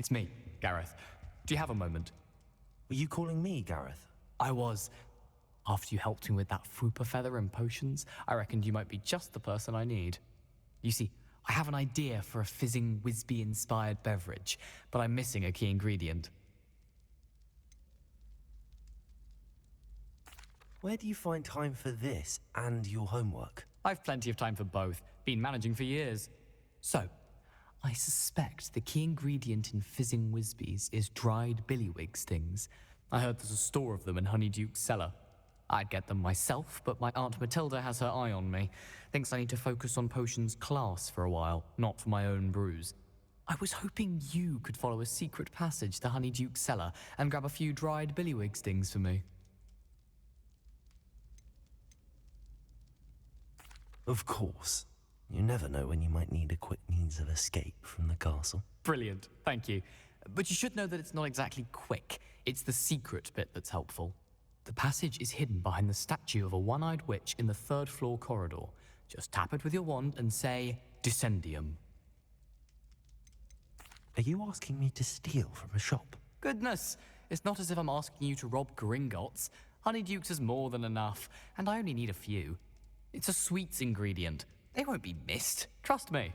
It's me, Gareth. Do you have a moment? Were you calling me, Gareth? I was. After you helped me with that Fupa feather and potions, I reckoned you might be just the person I need. You see, I have an idea for a fizzing Whizbee-inspired beverage, but I'm missing a key ingredient. Where do you find time for this and your homework? I've plenty of time for both. Been managing for years. So, I suspect the key ingredient in fizzing Whizbees is dried billywig stings. I heard there's a store of them in Honeyduke's cellar. I'd get them myself, but my Aunt Matilda has her eye on me. Thinks I need to focus on potions class for a while, not for my own brews. I was hoping you could follow a secret passage to Honeyduke's cellar and grab a few dried billywig stings for me. Of course. You never know when you might need a quick means of escape from the castle. Brilliant, thank you. But you should know that it's not exactly quick. It's the secret bit that's helpful. The passage is hidden behind the statue of a one-eyed witch in the third-floor corridor. Just tap it with your wand and say, Descendium. Are you asking me to steal from a shop? Goodness, it's not as if I'm asking you to rob Gringotts. Honeyduke's is more than enough, and I only need a few. It's a sweets ingredient. They won't be missed. Trust me.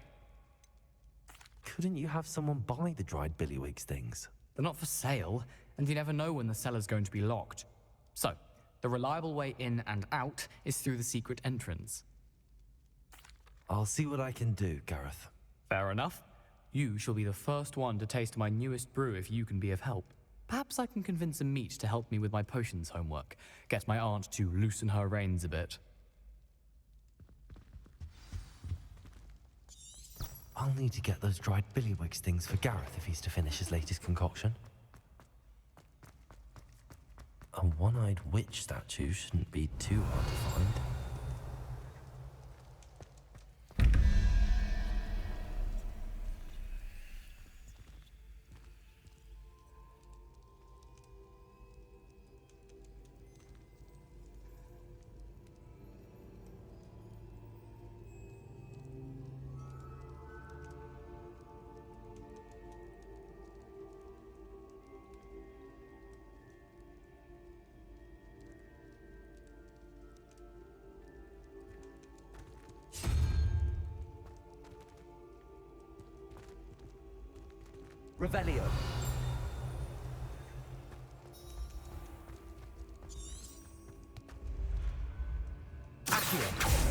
Couldn't you have someone buy the dried billywig stings? They're not for sale, and you never know when the cellar's going to be locked. So, the reliable way in and out is through the secret entrance. I'll see what I can do, Gareth. Fair enough. You shall be the first one to taste my newest brew if you can be of help. Perhaps I can convince a meat to help me with my potions homework. Get my aunt to loosen her reins a bit. I'll need to get those dried billywig stings for Gareth if he's to finish his latest concoction. A one-eyed witch statue shouldn't be too hard to find. Revelio. Accio.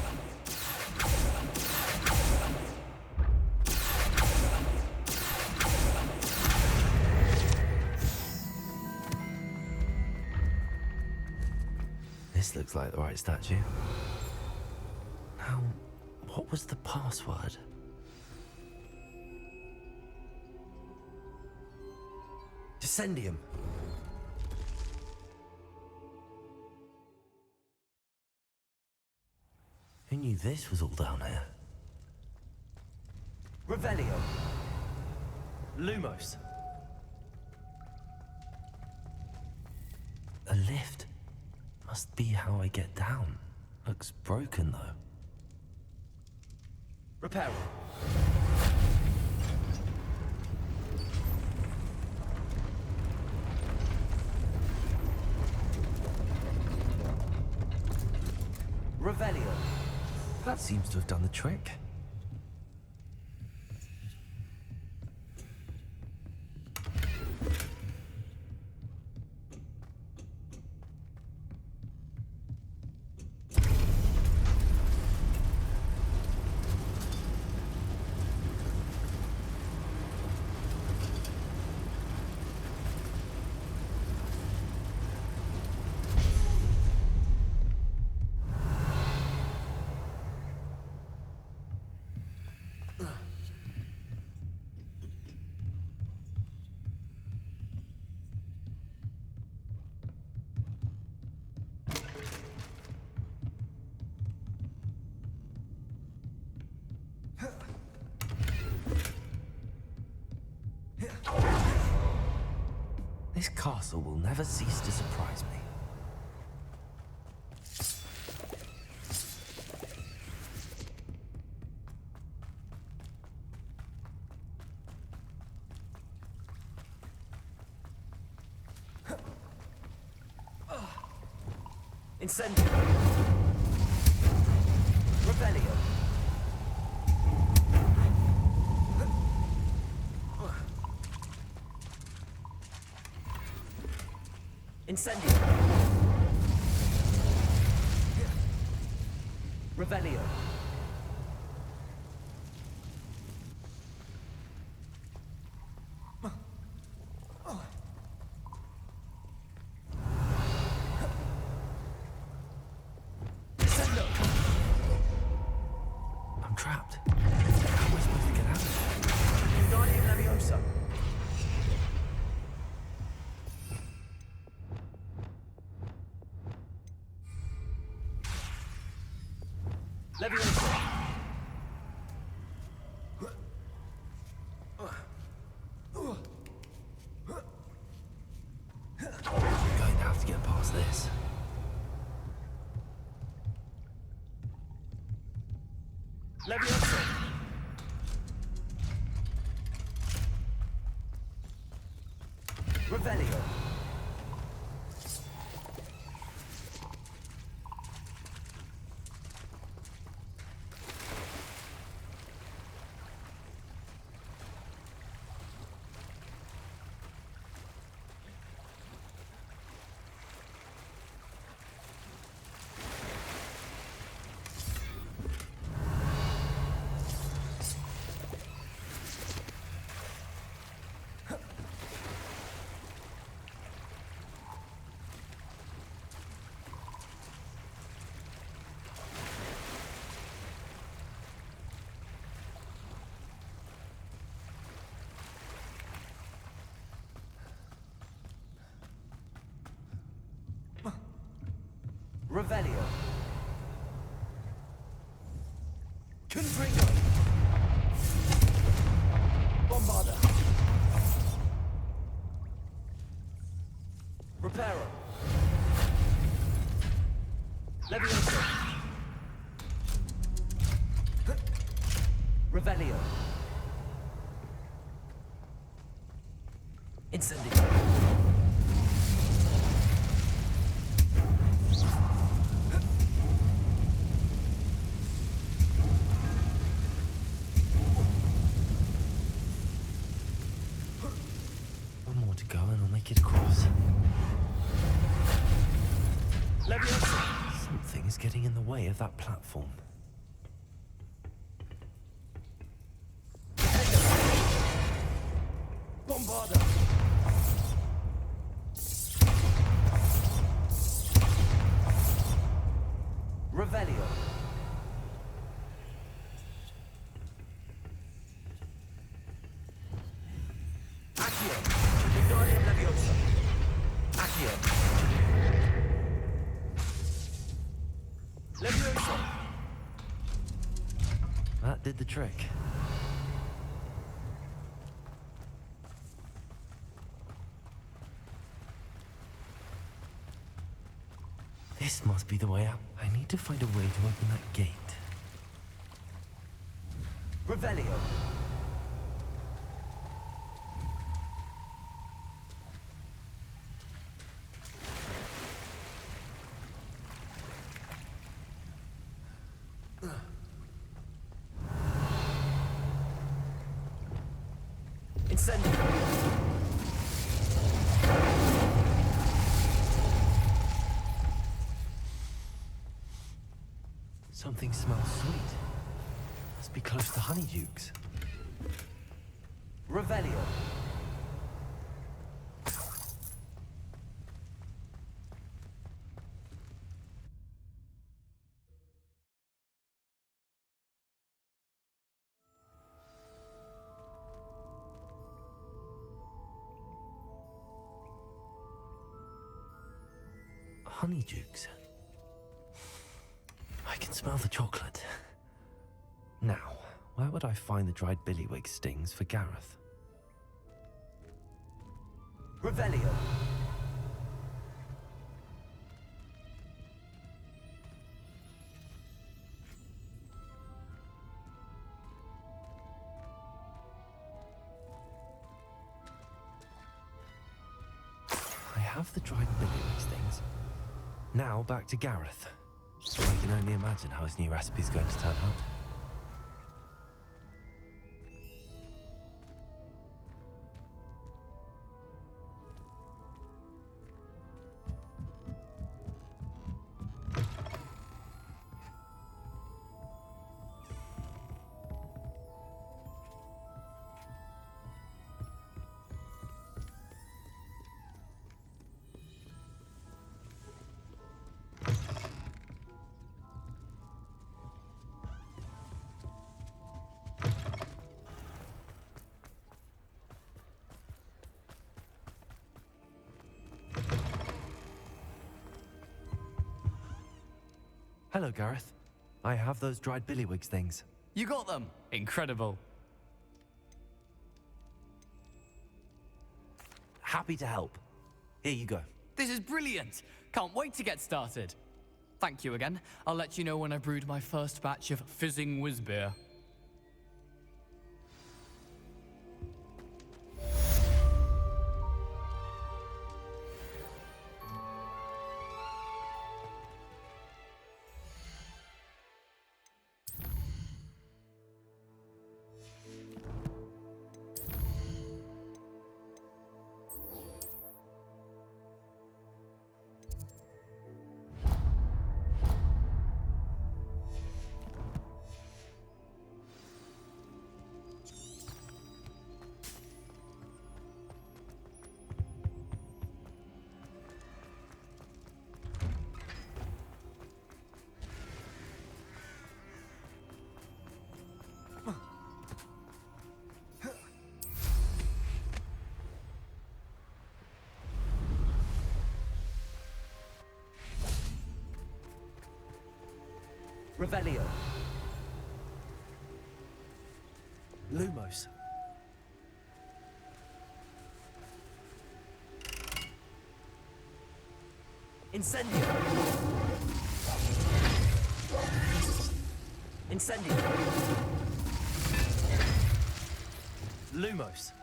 This looks like the right statue. Now, what was the password? Descendium. Who knew this was all down here? Revelio. Lumos. A lift. Must be how I get down. Looks broken though. Reparo. Revelio. That seems to have done the trick. This castle will never cease to surprise me. Incendio. Revelio. Incendio. Revelio. I'm trapped. How am I supposed to get out of here? Wingardium Leviosa. Leviosa. I'm going to have to get past this. Leviosa. Revelio. Revelio. Confringo. Bombarda. Reparo. Leviosa. Revelio. Incendio. To go and I'll make it across. Leviosa. Something is getting in the way of that platform. Bombarda. Revelio. That did the trick. This must be the way out. I need to find a way to open that gate. Revelio. Incendio. Something smells sweet. Must be close to honeydukes. Revelio. Honeydukes. I can smell the chocolate. Now, where would I find the dried billywig stings for Gareth? Revelio. I have the dried billywig stings. Now back to Gareth. I can only imagine how his new recipe's going to turn out. Hello, Gareth. I have those dried billywigs things. You got them! Incredible. Happy to help. Here you go. This is brilliant! Can't wait to get started. Thank you again. I'll let you know when I brewed my first batch of fizzing whizbeer. Revelio. Lumos. Incendio. Incendio. Lumos.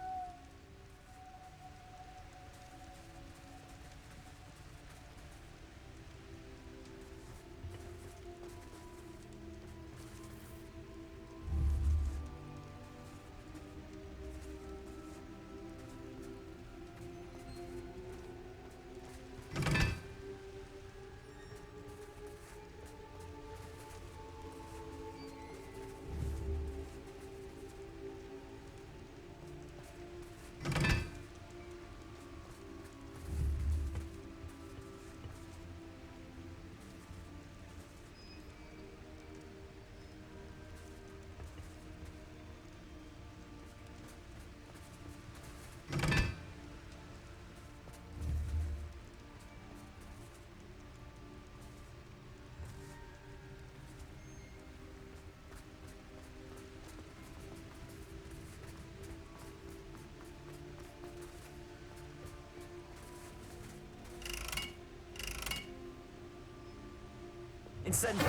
Incendio.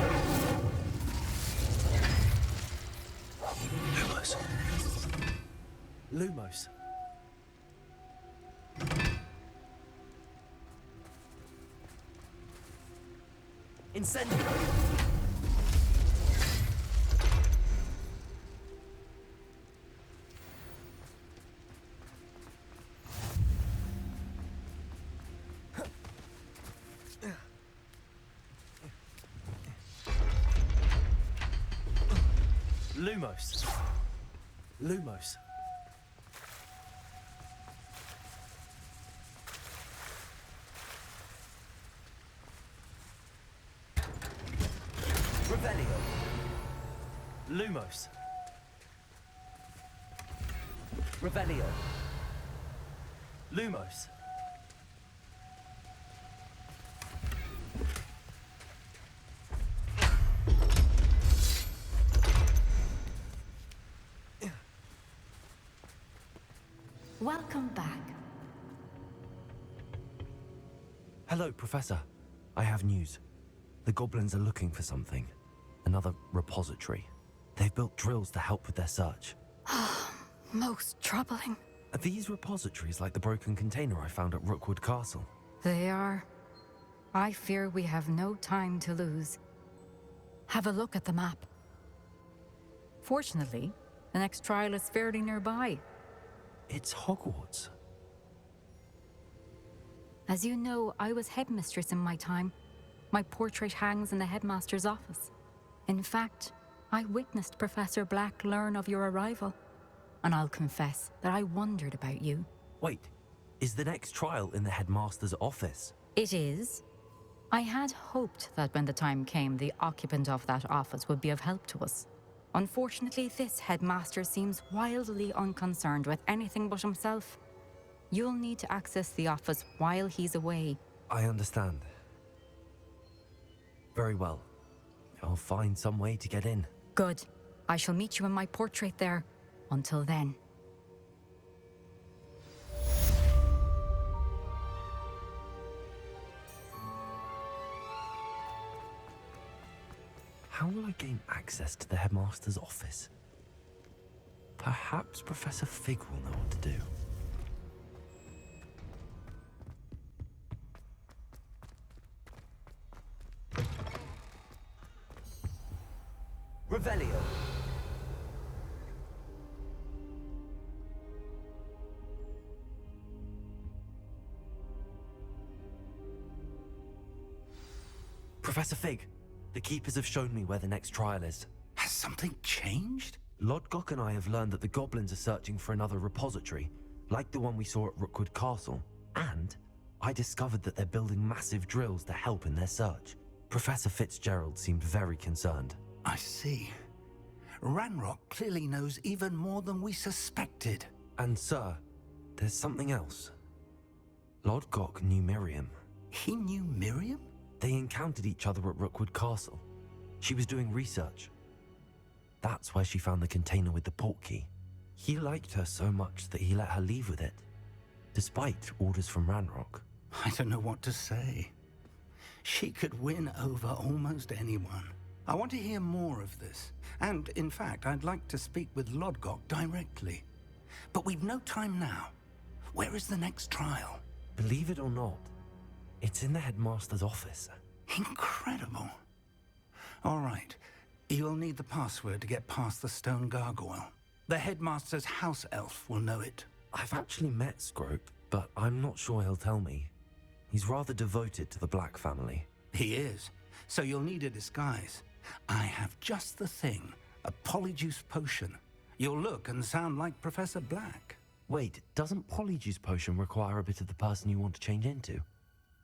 Lumos. Lumos. Incendio. Lumos. Lumos. Revelio. Lumos. Revelio. Lumos. Welcome back. Hello, Professor. I have news. The goblins are looking for something. Another repository. They've built drills to help with their search. Most troubling. Are these repositories like the broken container I found at Rookwood Castle? They are. I fear we have no time to lose. Have a look at the map. Fortunately, the next trial is fairly nearby. It's Hogwarts. As you know, I was headmistress in my time. My portrait hangs in the headmaster's office. In fact, I witnessed Professor Black learn of your arrival. And I'll confess that I wondered about you. Wait, is the next trial in the headmaster's office? It is. I had hoped that when the time came, the occupant of that office would be of help to us. Unfortunately, this headmaster seems wildly unconcerned with anything but himself. You'll need to access the office while he's away. I understand. Very well. I'll find some way to get in. Good. I shall meet you in my portrait there. Until then. How will I gain access to the headmaster's office? Perhaps Professor Fig will know what to do. Revelio. Professor Fig, the Keepers have shown me where the next trial is. Has something changed? Lodgok and I have learned that the goblins are searching for another repository, like the one we saw at Rookwood Castle. And I discovered that they're building massive drills to help in their search. Professor Fitzgerald seemed very concerned. I see. Ranrock clearly knows even more than we suspected. And sir, there's something else. Lodgok knew Miriam. He knew Miriam? They encountered each other at Rookwood Castle. She was doing research. That's where she found the container with the portkey. He liked her so much that he let her leave with it, despite orders from Ranrock. I don't know what to say. She could win over almost anyone. I want to hear more of this. And, in fact, I'd like to speak with Lodgok directly. But we've no time now. Where is the next trial? Believe it or not, it's in the headmaster's office. Incredible. All right. You'll need the password to get past the stone gargoyle. The headmaster's house elf will know it. I've actually met Scrope, but I'm not sure he'll tell me. He's rather devoted to the Black family. He is. So you'll need a disguise. I have just the thing. A polyjuice potion. You'll look and sound like Professor Black. Wait, doesn't Polyjuice Potion require a bit of the person you want to change into?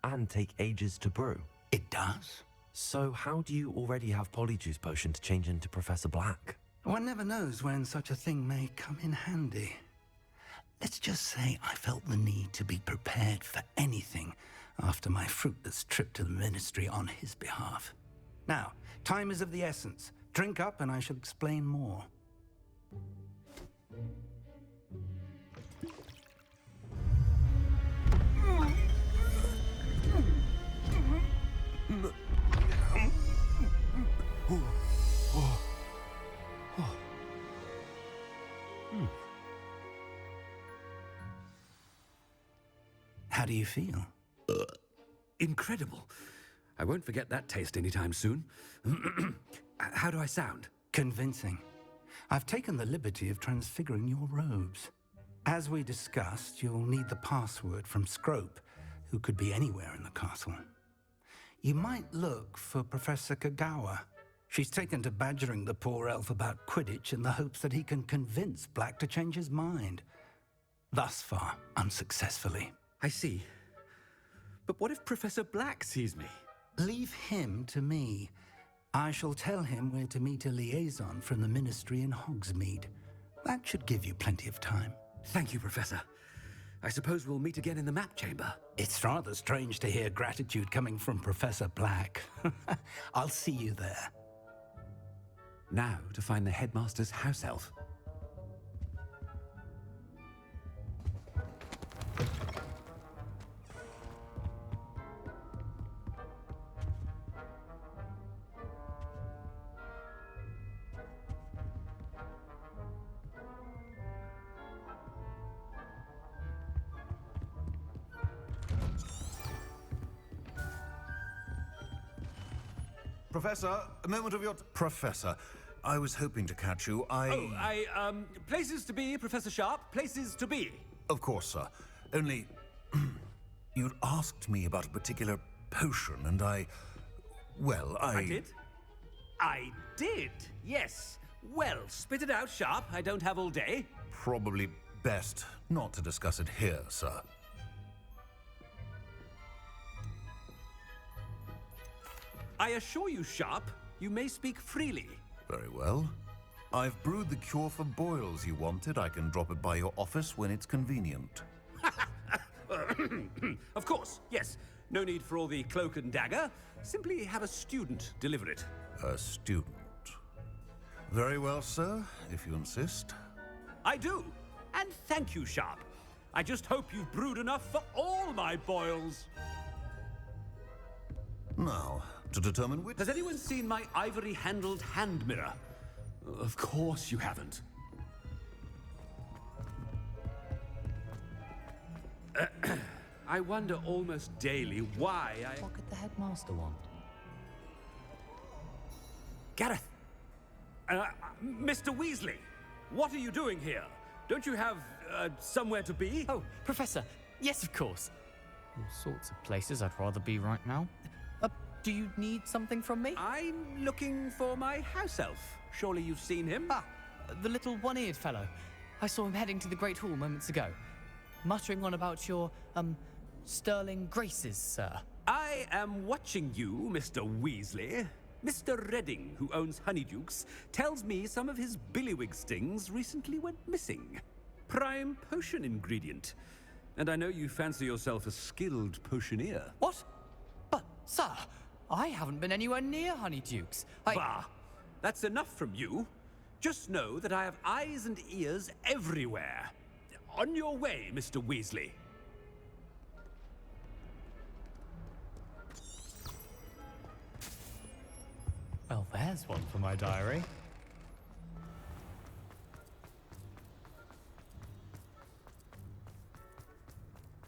And take ages to brew? It does? So how do you already have Polyjuice Potion to change into Professor Black? One never knows when such a thing may come in handy. Let's just say I felt the need to be prepared for anything after my fruitless trip to the Ministry on his behalf. Now, time is of the essence. Drink up and I shall explain more. How do you feel? Incredible. I won't forget that taste anytime soon. How do I sound? Convincing. I've taken the liberty of transfiguring your robes. As we discussed, you'll need the password from Scrope, who could be anywhere in the castle. You might look for Professor Kagawa. She's taken to badgering the poor elf about Quidditch in the hopes that he can convince Black to change his mind. Thus far, unsuccessfully. I see. But what if Professor Black sees me? Leave him to me. I shall tell him where to meet a liaison from the Ministry in Hogsmeade. That should give you plenty of time. Thank you, Professor. I suppose we'll meet again in the map chamber. It's rather strange to hear gratitude coming from Professor Black. I'll see you there. Now to find the headmaster's house elf. Professor, a moment of your... Professor, I was hoping to catch you. Places to be, Professor Sharp. Places to be. Of course, sir. Only... you'd asked me about a particular potion, and I did? I did, yes. Well, spit it out, Sharp. I don't have all day. Probably best not to discuss it here, sir. I assure you, Sharp, you may speak freely. Very well. I've brewed the cure for boils you wanted. I can drop it by your office when it's convenient. Of course, yes. No need for all the cloak and dagger. Simply have a student deliver it. A student. Very well, sir, if you insist. I do. And thank you, Sharp. I just hope you've brewed enough for all my boils. Now, to determine which... Has anyone seen my ivory-handled hand mirror? Of course you haven't. I wonder almost daily why I... What could the headmaster want? Gareth! Mr. Weasley! What are you doing here? Don't you have, somewhere to be? Oh, Professor. Yes, of course. All sorts of places I'd rather be right now. Do you need something from me? I'm looking for my house elf. Surely you've seen him? Ah, the little one-eared fellow. I saw him heading to the Great Hall moments ago. Muttering on about your, sterling graces, sir. I am watching you, Mr. Weasley. Mr. Redding, who owns Honeydukes, tells me some of his billywig stings recently went missing. Prime potion ingredient. And I know you fancy yourself a skilled potioneer. What? But, sir, I haven't been anywhere near Honeydukes. Bah! That's enough from you. Just know that I have eyes and ears everywhere. On your way, Mr. Weasley. Well, there's one for my diary.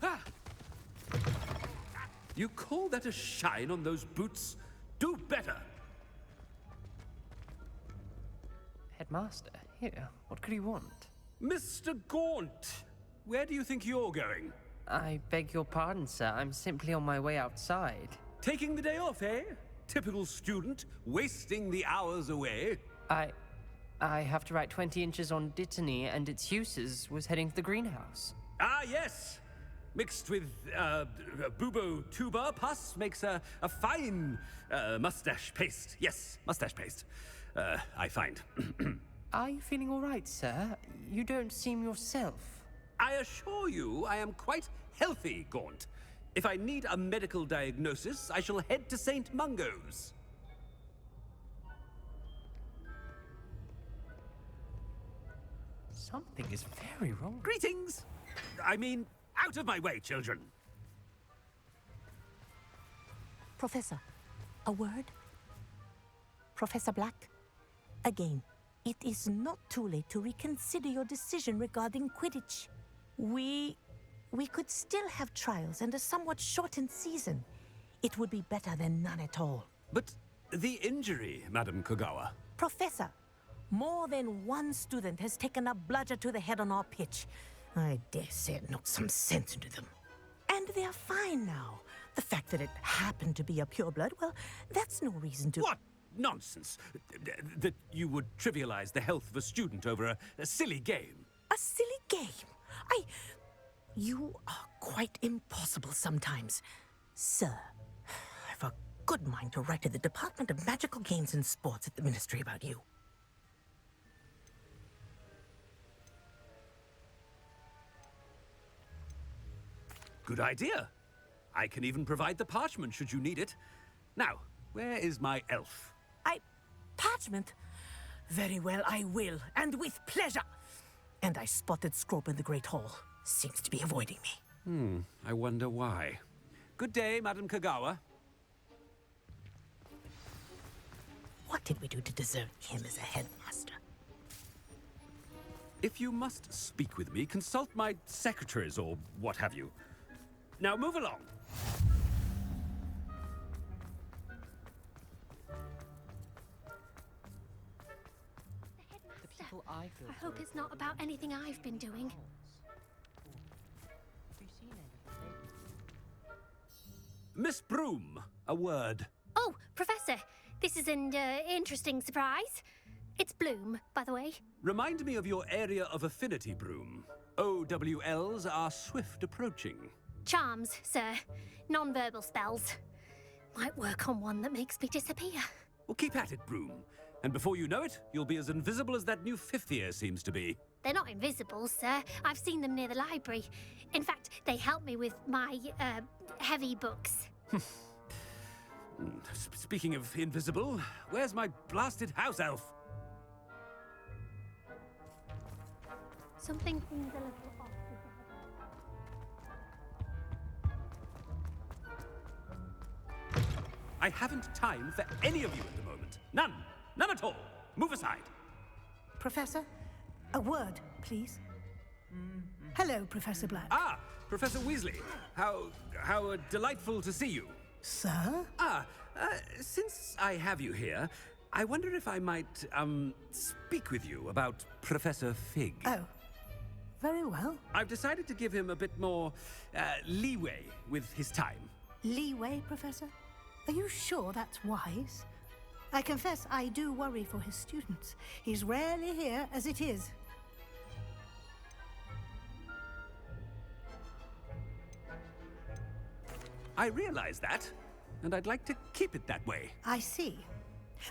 Ah! You call that a shine on those boots? Do better! Headmaster, here, what could he want? Mr. Gaunt! Where do you think you're going? I beg your pardon, sir. I'm simply on my way outside. Taking the day off, eh? Typical student, wasting the hours away. I have to write 20 inches on Dittany and its uses. Was heading to the greenhouse. Ah, yes! Mixed with, bubo tuber pus makes a fine, mustache paste. Yes, mustache paste. I find. Are you feeling all right, sir? You don't seem yourself. I assure you I am quite healthy, Gaunt. If I need a medical diagnosis, I shall head to St. Mungo's. Something is very wrong. Greetings! I mean, out of my way, children. Professor, a word? Professor Black? Again, it is not too late to reconsider your decision regarding Quidditch. We could still have trials and a somewhat shortened season. It would be better than none at all. But the injury, Madam Kogawa. Professor, more than one student has taken a bludger to the head on our pitch. I dare say it knocked some sense into them. And they're fine now. The fact that it happened to be a pureblood, well, that's no reason to... What nonsense! That you would trivialize the health of a student over a silly game. A silly game? You are quite impossible sometimes. Sir, I've a good mind to write to the Department of Magical Games and Sports at the Ministry about you. Good idea. I can even provide the parchment should you need it. Now, where is my elf? Parchment? Very well, I will, and with pleasure. And I spotted Scrope in the Great Hall. Seems to be avoiding me. I wonder why. Good day, Madam Kogawa. What did we do to deserve him as a headmaster? If you must speak with me, consult my secretaries or what have you. Now move along. all I feel I hope it's not about anything I've been doing. Miss Broom, a word. Oh, Professor, this is an interesting surprise. It's Bloom, by the way. Remind me of your area of affinity, Broom. OWLs are swift approaching. Charms, sir. Non-verbal spells. Might work on one that makes me disappear. Well, keep at it, Broom. And before you know it, you'll be as invisible as that new fifth year seems to be. They're not invisible, sir. I've seen them near the library. In fact, they help me with my, heavy books. Speaking of invisible, where's my blasted house elf? Something seems a little off. I haven't time for any of you at the moment. None. None at all. Move aside. Professor, a word, please. Hello, Professor Black. Ah, Professor Weasley. How delightful to see you. Sir? Since I have you here, I wonder if I might, speak with you about Professor Fig. Oh, very well. I've decided to give him a bit more, leeway with his time. Leeway, Professor? Are you sure that's wise? I confess I do worry for his students. He's rarely here as it is. I realize that, and I'd like to keep it that way. I see.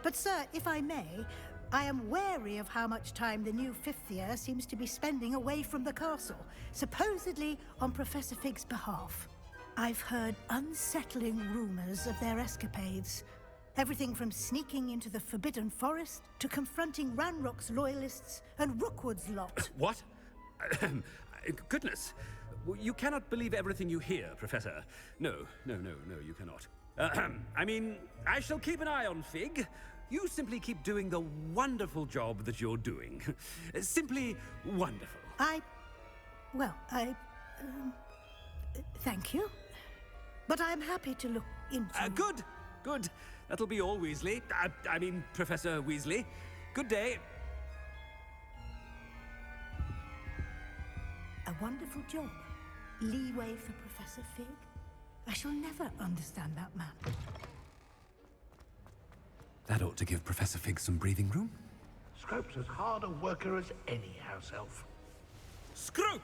But, sir, if I may, I am wary of how much time the new fifth year seems to be spending away from the castle, supposedly on Professor Fig's behalf. I've heard unsettling rumors of their escapades. Everything from sneaking into the Forbidden Forest to confronting Ranrock's loyalists and Rookwood's lot. What? Goodness. You cannot believe everything you hear, Professor. No, you cannot. I mean, I shall keep an eye on Fig. You simply keep doing the wonderful job that you're doing. Simply wonderful. Thank you. But I'm happy to look into... Good. That'll be all, Weasley. I mean, Professor Weasley. Good day. A wonderful job. Leeway for Professor Fig. I shall never understand that man. That ought to give Professor Fig some breathing room. Scrope's as hard a worker as any house elf. Scrope!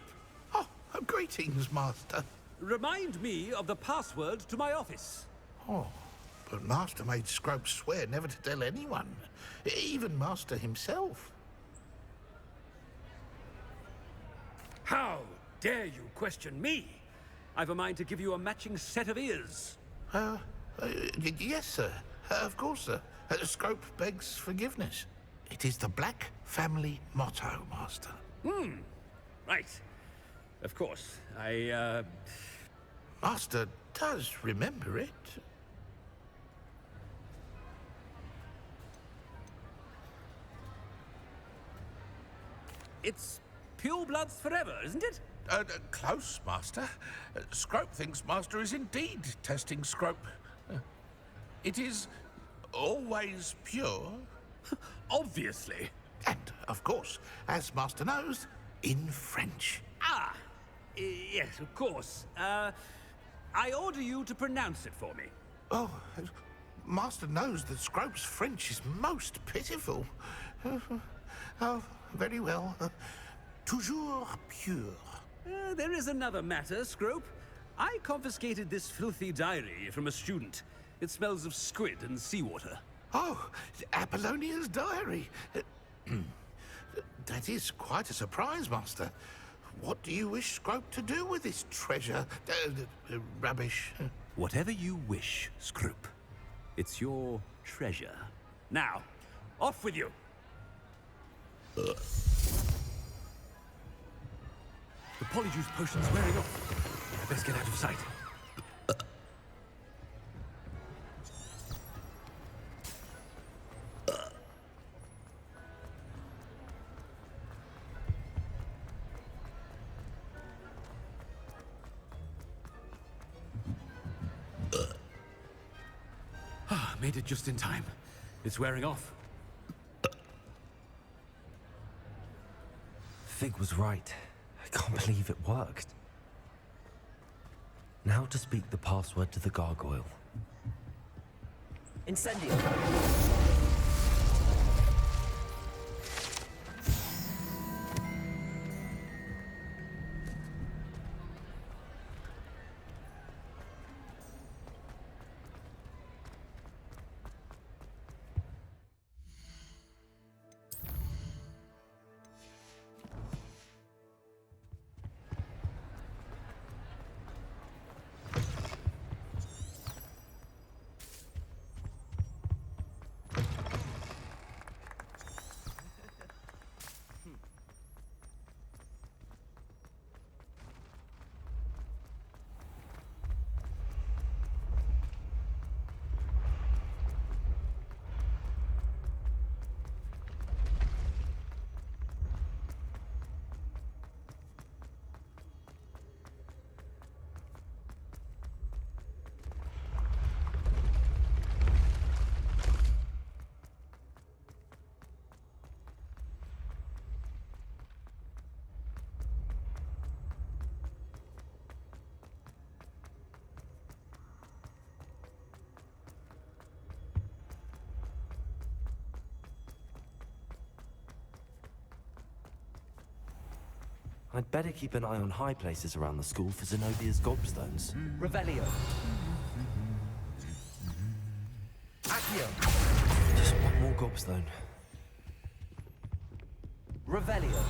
Oh, greetings, Master. Remind me of the password to my office. Oh, but Master made Scrope swear never to tell anyone, even Master himself. How dare you question me? I've a mind to give you a matching set of ears. Yes, sir. Of course, sir. Scrope begs forgiveness. It is the Black family motto, Master. Right. Of course. Master does remember it. It's purebloods forever, isn't it? Close, Master. Scrope thinks Master is indeed testing Scrope. It is always pure. Obviously. And, of course, as Master knows, in French. Yes, of course. I order you to pronounce it for me. Oh, Master knows that Scrope's French is most pitiful. Oh, very well. Toujours pure. There is another matter, Scrope. I confiscated this filthy diary from a student. It smells of squid and seawater. Oh, Apollonia's diary. That is quite a surprise, Master. What do you wish Scrope to do with this treasure? Rubbish. Whatever you wish, Scrope. It's your treasure. Now, off with you. The polyjuice potion's wearing off. I best get out of sight. Made it just in time. It's wearing off. Fig was right. I can't believe it worked. Now to speak the password to the gargoyle. Incendio. I'd better keep an eye on high places around the school for Zenobia's gobstones. Revelio. Accio. Just one more gobstone. Revelio.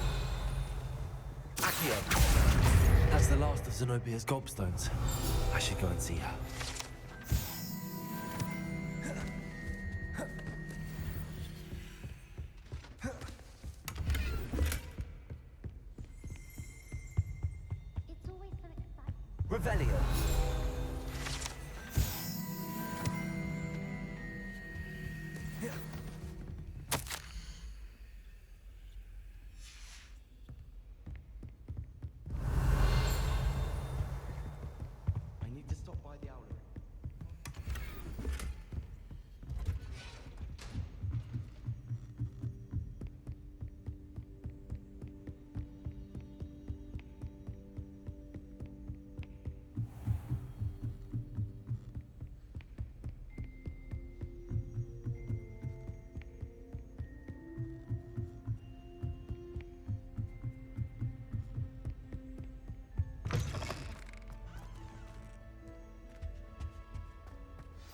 Accio. That's the last of Zenobia's gobstones. I should go and see her. Revelio. I need to stop by the owlery.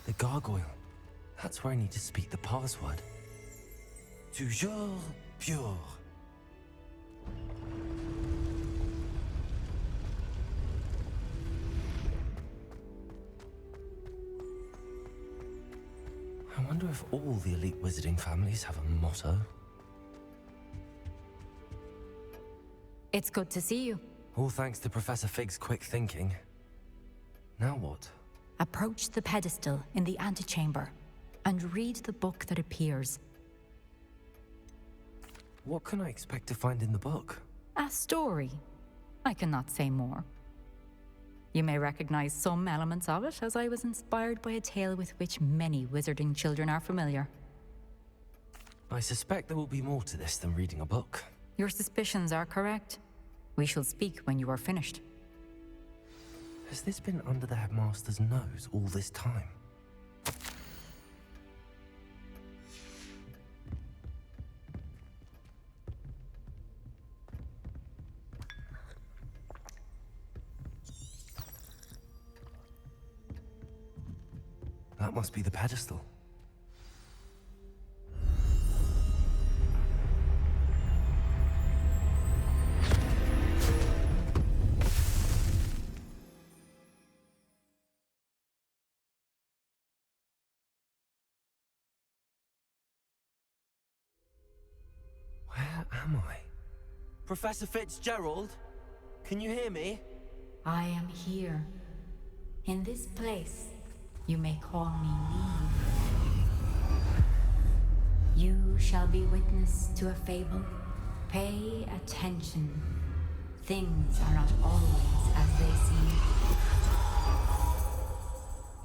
The gargoyle. That's where I need to speak the password. Toujours pure. I wonder if all the elite wizarding families have a motto. It's good to see you. All thanks to Professor Fig's quick thinking. Now what? Approach the pedestal in the antechamber and read the book that appears. What can I expect to find in the book? A story. I cannot say more. You may recognize some elements of it, as I was inspired by a tale with which many wizarding children are familiar. I suspect there will be more to this than reading a book. Your suspicions are correct. We shall speak when you are finished. Has this been under the headmaster's nose all this time? That must be the pedestal. Where am I? Professor Fitzgerald? Can you hear me? I am here. In this place, you may call me Neve. You shall be witness to a fable. Pay attention. Things are not always as they seem.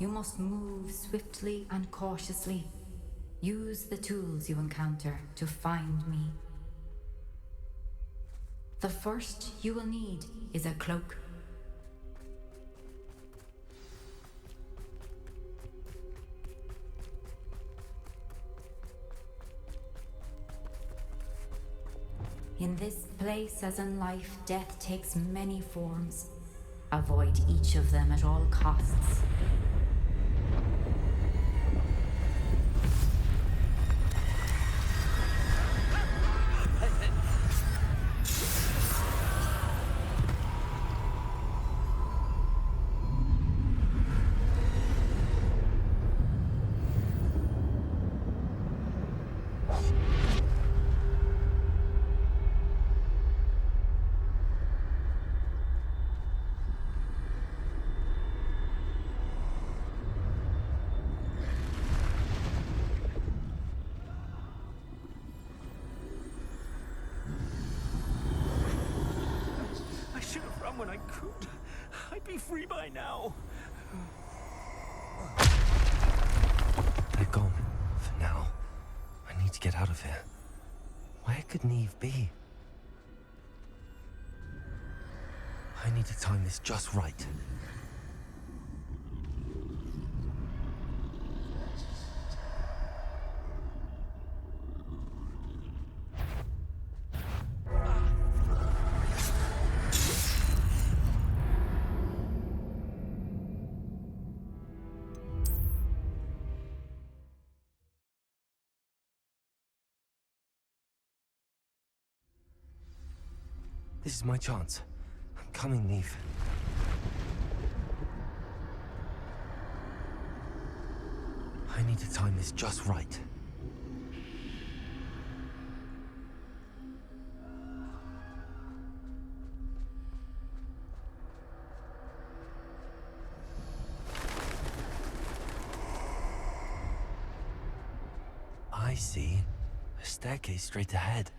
You must move swiftly and cautiously. Use the tools you encounter to find me. The first you will need is a cloak. In this place, as in life, death takes many forms. Avoid each of them at all costs. When I could, I'd be free by now. They're gone. For now. I need to get out of here. Where could Neve be? I need to time this just right. This is my chance. I'm coming, Neve. I need to time this just right. I see. A staircase straight ahead.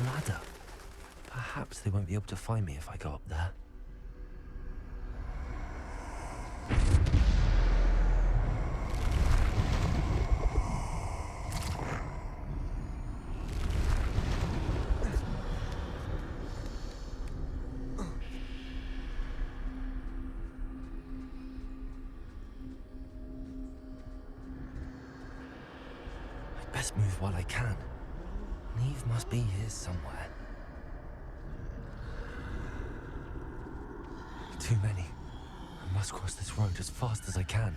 Ladder. Perhaps they won't be able to find me if I go up there. I'd best move while I can. Neve must be here somewhere. Too many. I must cross this road as fast as I can.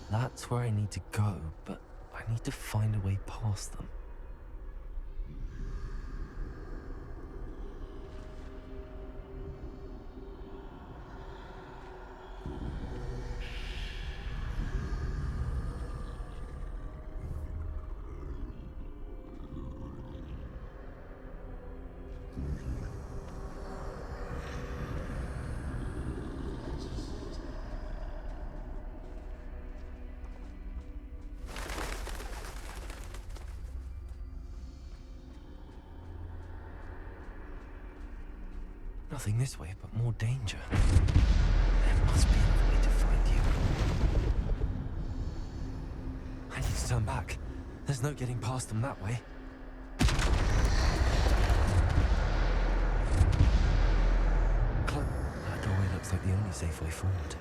That's where I need to go, but I need to find a way past them. Nothing this way, but more danger. There must be a way to find you. I need to turn back. There's no getting past them that way. That doorway looks like the only safe way forward.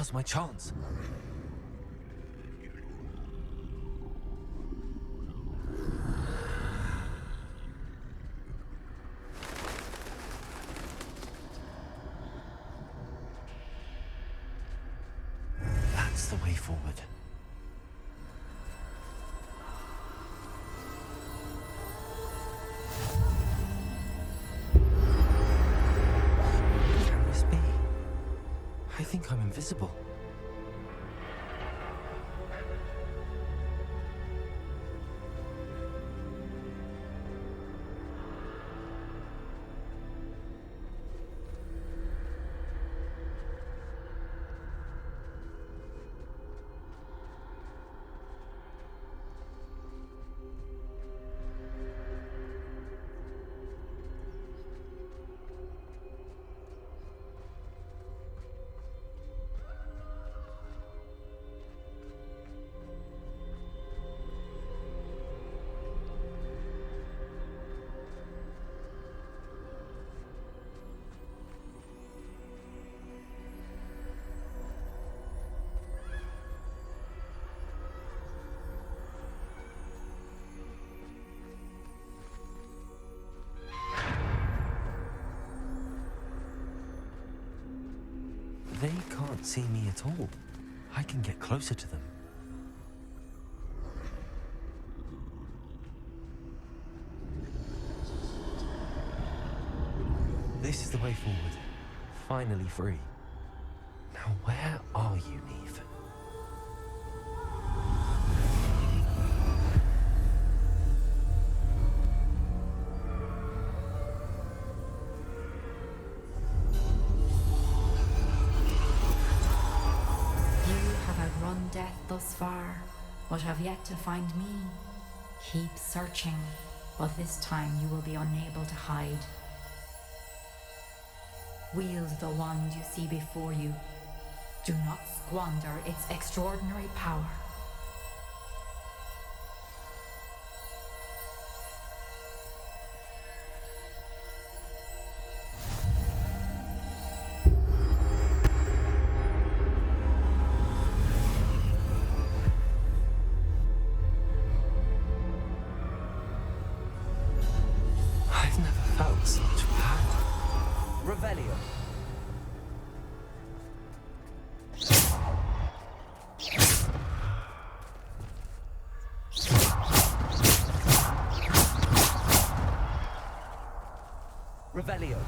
Now's my chance. That's the way forward. What can this be? I think I'm invisible. They can't see me at all. I can get closer to them. This is the way forward. Finally free. Now where are you, Neve? Death thus far, but have yet to find me. Keep searching, but this time you will be unable to hide. Wield the wand you see before you. Do not squander its extraordinary power. Revelio. Revelio.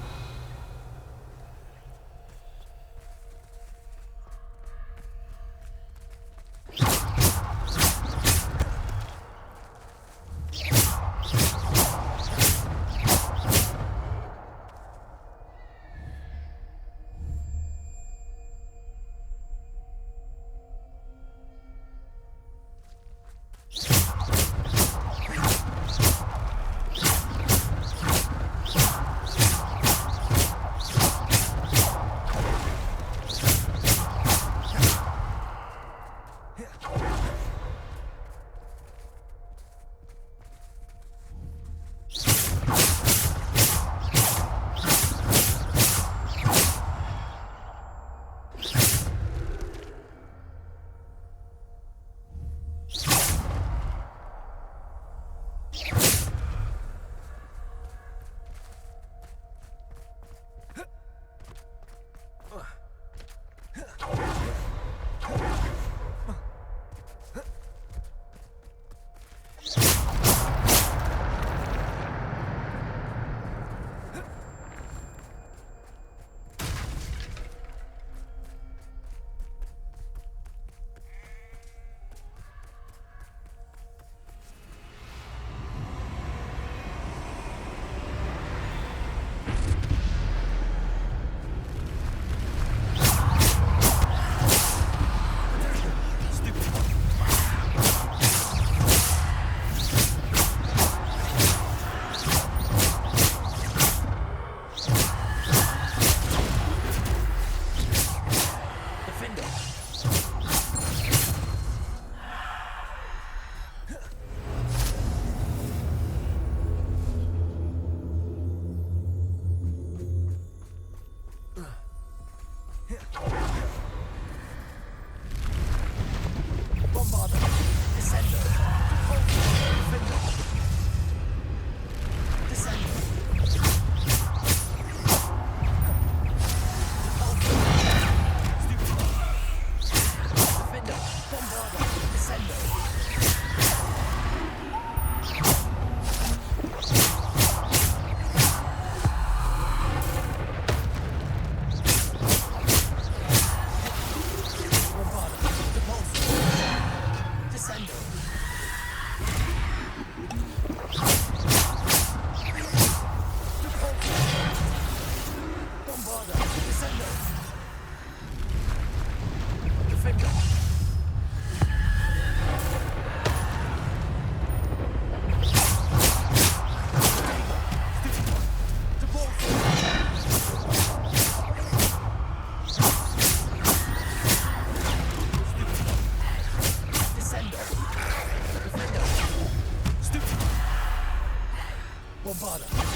Bombarda.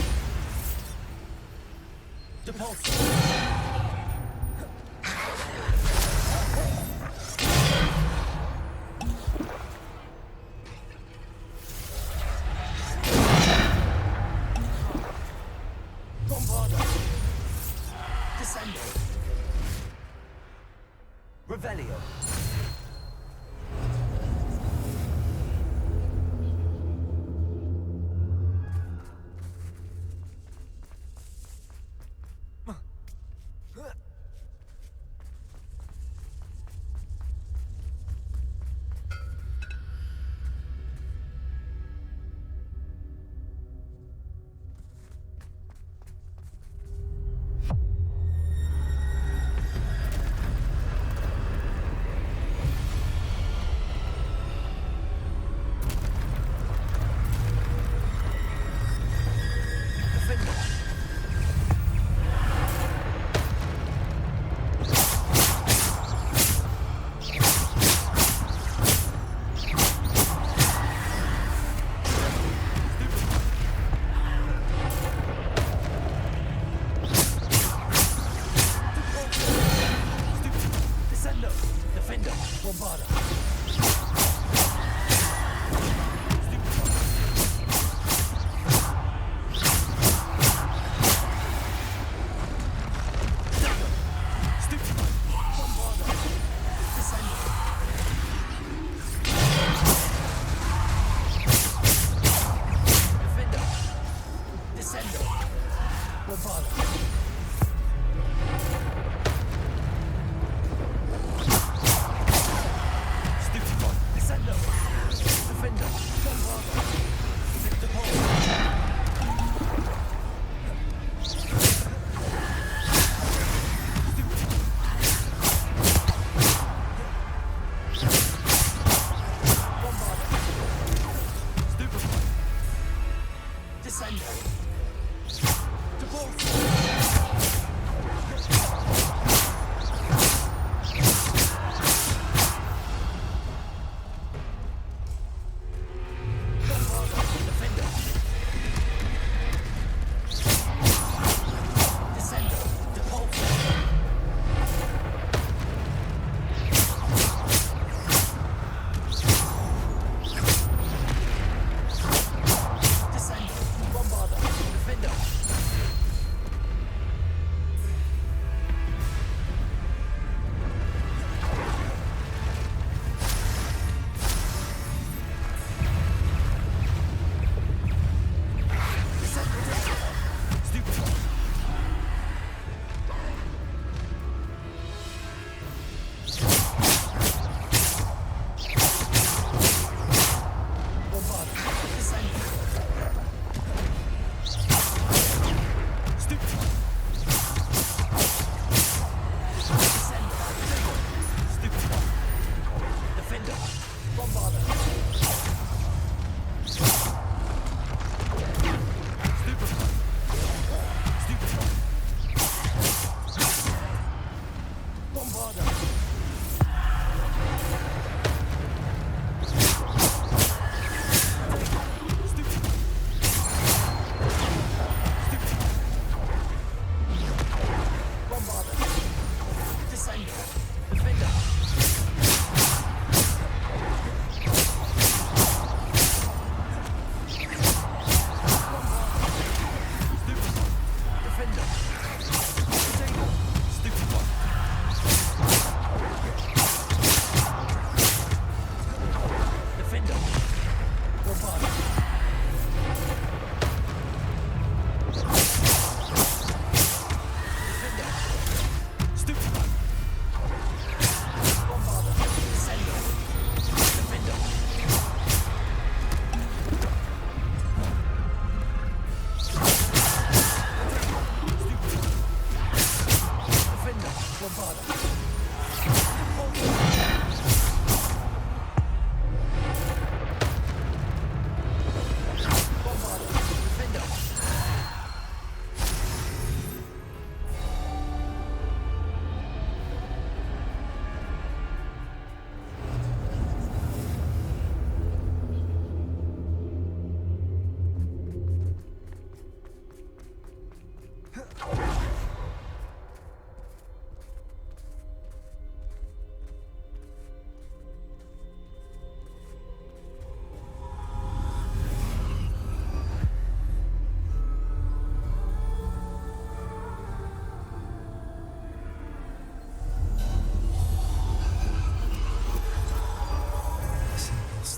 Depulso. Bombarda. Descendo. Revelio.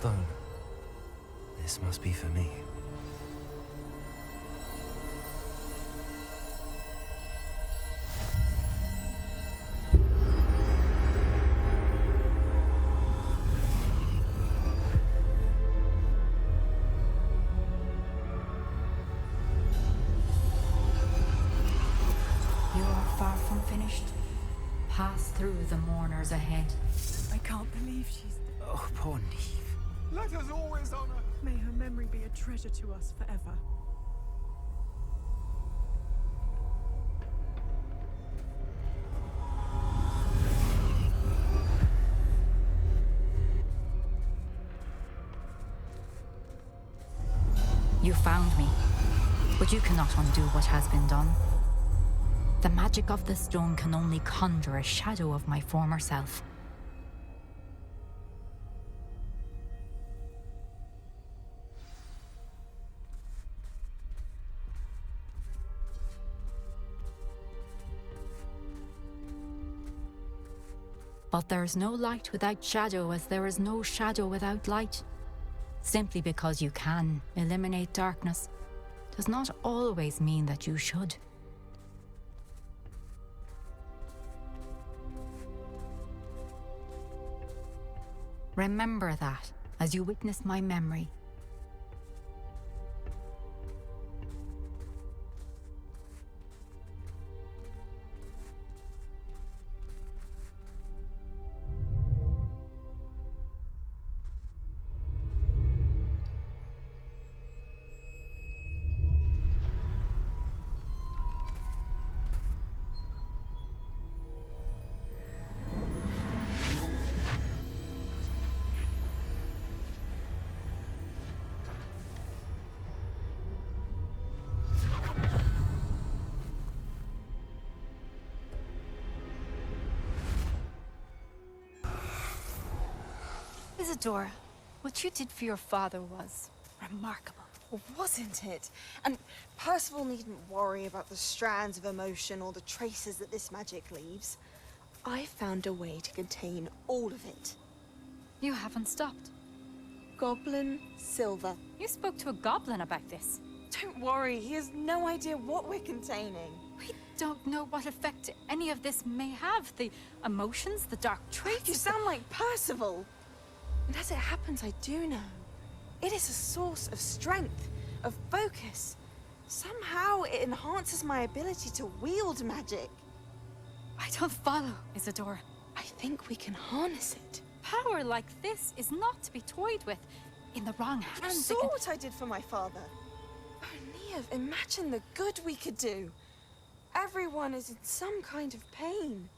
stone. This must be for me. You are far from finished. Pass through the mourners ahead. I can't believe she's... Oh, poor Neve. Let us always honor. May her memory be a treasure to us forever. You found me, but you cannot undo what has been done. The magic of the stone can only conjure a shadow of my former self. But there is no light without shadow, as there is no shadow without light. Simply because you can eliminate darkness does not always mean that you should. Remember that as you witness my memory. Isadora, what you did for your father was remarkable. Well, wasn't it? And Percival needn't worry about the strands of emotion or the traces that this magic leaves. I found a way to contain all of it. You haven't stopped. Goblin Silver. You spoke to a goblin about this. Don't worry, he has no idea what we're containing. We don't know what effect any of this may have. The emotions, the dark traits. You sound like Percival. And as it happens, I do know. It is a source of strength, of focus. Somehow it enhances my ability to wield magic. I don't follow, Isadora. I think we can harness it. Power like this is not to be toyed with. In the wrong hands, You saw what I did for my father. Oh, Neve, imagine the good we could do. Everyone is in some kind of pain.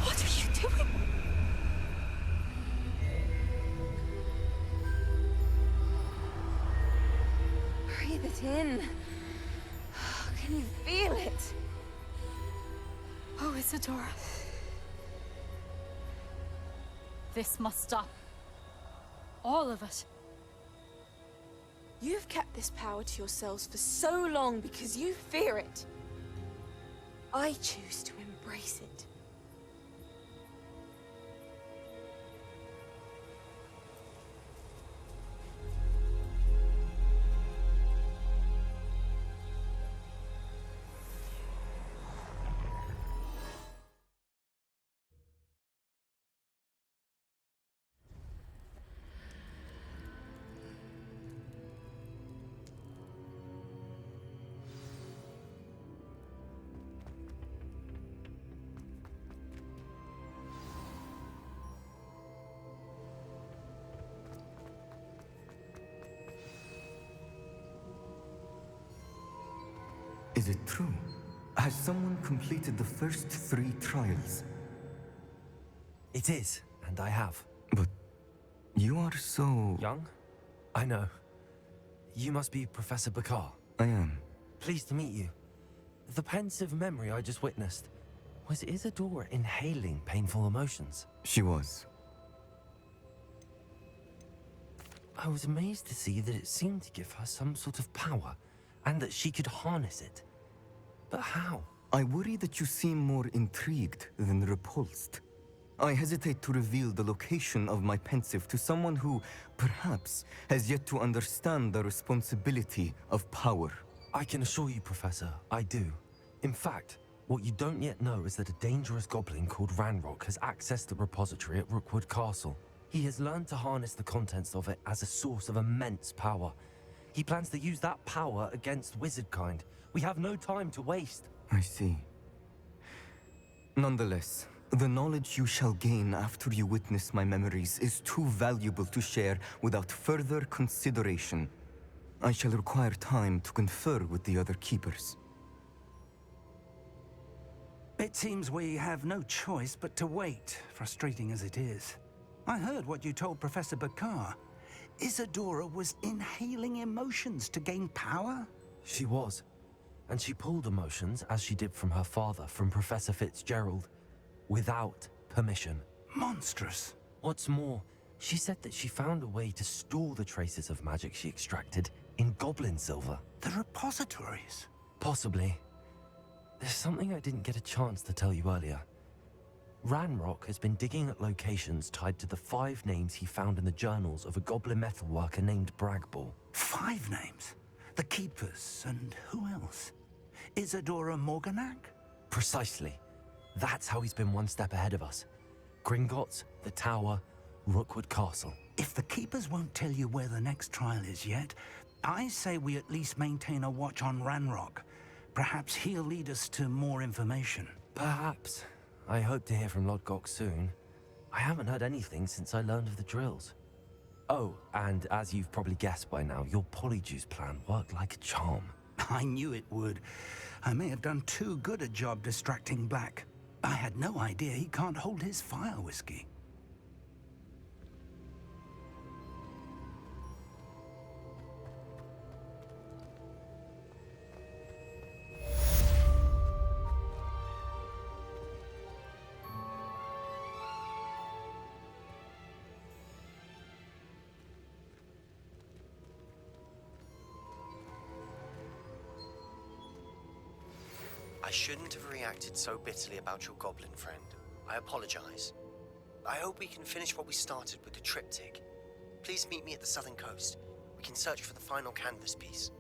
What are you doing? Breathe it in. Can you feel it? Oh, Isadora. This must stop. All of it. You've kept this power to yourselves for so long because you fear it. I choose to embrace it. Is it true? Has someone completed the first 3 trials? It is, and I have. But you are so... Young? I know. You must be Professor Bakar. I am. Pleased to meet you. The pensive memory I just witnessed, was Isadora inhaling painful emotions? She was. I was amazed to see that it seemed to give her some sort of power, and that she could harness it. But how? I worry that you seem more intrigued than repulsed. I hesitate to reveal the location of my pensive to someone who, perhaps, has yet to understand the responsibility of power. I can assure you, Professor, I do. In fact, what you don't yet know is that a dangerous goblin called Ranrock has accessed the repository at Rookwood Castle. He has learned to harness the contents of it as a source of immense power. He plans to use that power against wizardkind. We have no time to waste. I see. Nonetheless, the knowledge you shall gain after you witness my memories is too valuable to share without further consideration. I shall require time to confer with the other keepers. It seems we have no choice but to wait, frustrating as it is. I heard what you told Professor Bakar. Isadora was inhaling emotions to gain power? She was. And she pulled emotions, as she did from her father, from Professor Fitzgerald, without permission. Monstrous. What's more, she said that she found a way to store the traces of magic she extracted in goblin silver. The repositories? Possibly. There's something I didn't get a chance to tell you earlier. Ranrock has been digging at locations tied to the 5 names he found in the journals of a goblin metalworker named Bragball. 5 names? The Keepers, and who else? Isadora Morganac? Precisely. That's how he's been one step ahead of us. Gringotts, the Tower, Rookwood Castle. If the Keepers won't tell you where the next trial is yet, I say we at least maintain a watch on Ranrock. Perhaps he'll lead us to more information. Perhaps. I hope to hear from Lodgok soon. I haven't heard anything since I learned of the drills. Oh, and as you've probably guessed by now, your Polyjuice plan worked like a charm. I knew it would. I may have done too good a job distracting Black. I had no idea he can't hold his fire whiskey. I shouldn't have reacted so bitterly about your goblin friend. I apologize. I hope we can finish what we started with the triptych. Please meet me at the southern coast. We can search for the final canvas piece.